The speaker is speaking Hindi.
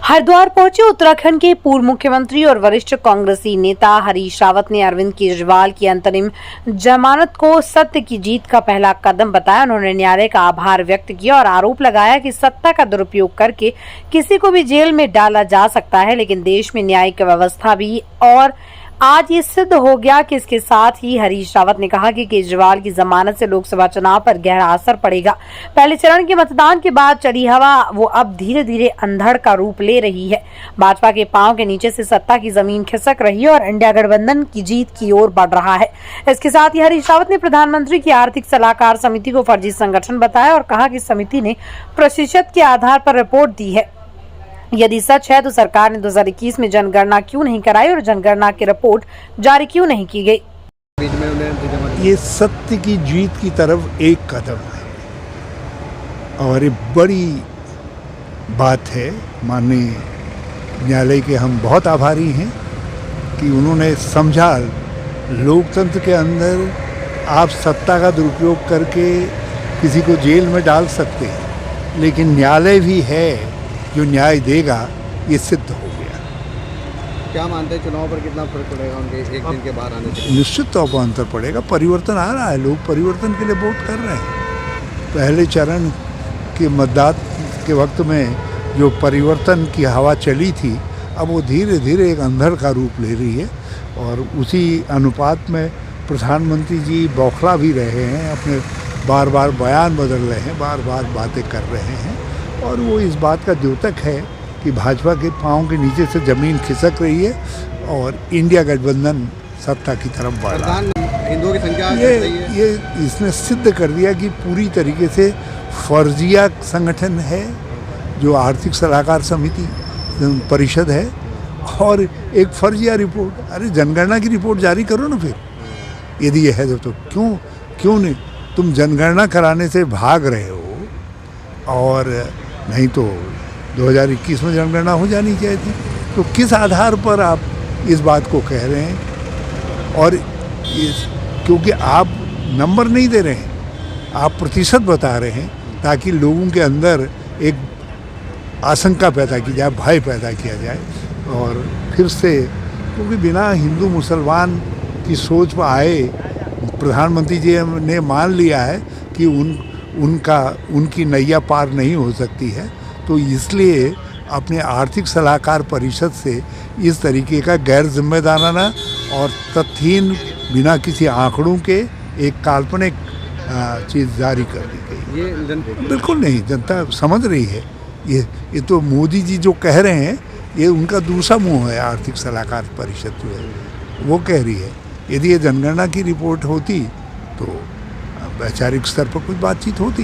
हरिद्वार पहुंचे उत्तराखंड के पूर्व मुख्यमंत्री और वरिष्ठ कांग्रेसी नेता हरीश रावत ने अरविंद केजरीवाल की अंतरिम जमानत को सत्य की जीत का पहला कदम बताया। उन्होंने न्यायालय का आभार व्यक्त किया और आरोप लगाया कि सत्ता का दुरुपयोग करके किसी को भी जेल में डाला जा सकता है, लेकिन देश में न्यायिक व्यवस्था भी और आज ये सिद्ध हो गया कि इसके साथ ही हरीश रावत ने कहा कि केजरीवाल की जमानत से लोकसभा चुनाव पर गहरा असर पड़ेगा। पहले चरण के मतदान के बाद चली हवा वो अब धीरे धीरे अंधड़ का रूप ले रही है। भाजपा के पांव के नीचे से सत्ता की जमीन खिसक रही है और इंडिया गठबंधन की जीत की ओर बढ़ रहा है। इसके साथ ही हरीश रावत ने प्रधानमंत्री की आर्थिक सलाहकार समिति को फर्जी संगठन बताया और कहा कि समिति ने प्रतिशत के आधार पर रिपोर्ट दी है। यदि सच है तो सरकार ने 2021 में जनगणना क्यों नहीं कराई और जनगणना की रिपोर्ट जारी क्यों नहीं की गई। ये सत्य की जीत की तरफ एक कदम है और ये बड़ी बात है। माननीय न्यायालय के हम बहुत आभारी हैं कि उन्होंने समझा लोकतंत्र के अंदर आप सत्ता का दुरुपयोग करके किसी को जेल में डाल सकते हैं, लेकिन न्यायालय भी है जो न्याय देगा। ये सिद्ध हो गया। क्या मानते हैं चुनाव पर कितना फर्क पड़ेगा उनके एक दिन के बाहर आने से? निश्चित तौर पर अंतर पड़ेगा। परिवर्तन आ रहा है, लोग परिवर्तन के लिए वोट कर रहे हैं। पहले चरण के मतदान के वक्त में जो परिवर्तन की हवा चली थी, अब वो धीरे धीरे एक अंधड़ का रूप ले रही है और उसी अनुपात में प्रधानमंत्री जी बौखला भी रहे हैं, अपने बार बार बयान बदल रहे हैं, बार बार बातें कर रहे हैं और वो इस बात का द्योतक है कि भाजपा के पांव के नीचे से जमीन खिसक रही है और इंडिया गठबंधन सत्ता की तरफ बढ़ रहा है। हिंदुओं की संख्या ये इसने सिद्ध कर दिया कि पूरी तरीके से फर्जिया संगठन है जो आर्थिक सलाहकार समिति परिषद है और एक फर्जिया रिपोर्ट। अरे जनगणना की रिपोर्ट जारी करो ना फिर, यदि ये है तो क्यों नहीं तुम जनगणना कराने से भाग रहे हो? और नहीं तो 2021 में जनगणना हो जानी चाहिए थी। तो किस आधार पर आप इस बात को कह रहे हैं? और क्योंकि आप नंबर नहीं दे रहे हैं, आप प्रतिशत बता रहे हैं ताकि लोगों के अंदर एक आशंका पैदा की जाए, भय पैदा किया जाए और फिर से, क्योंकि बिना हिंदू मुसलमान की सोच पर आए प्रधानमंत्री जी ने मान लिया है कि उनकी नैया पार नहीं हो सकती है, तो इसलिए अपने आर्थिक सलाहकार परिषद से इस तरीके का गैर जिम्मेदाराना और तथ्यहीन बिना किसी आंकड़ों के एक काल्पनिक चीज़ जारी कर दी गई। ये बिल्कुल नहीं, जनता समझ रही है। ये तो मोदी जी जो कह रहे हैं ये उनका दूसरा मुंह है। आर्थिक सलाहकार परिषद जो है वो कह रही है। यदि ये जनगणना की रिपोर्ट होती तो वैचारिक स्तर पर कुछ बातचीत होती।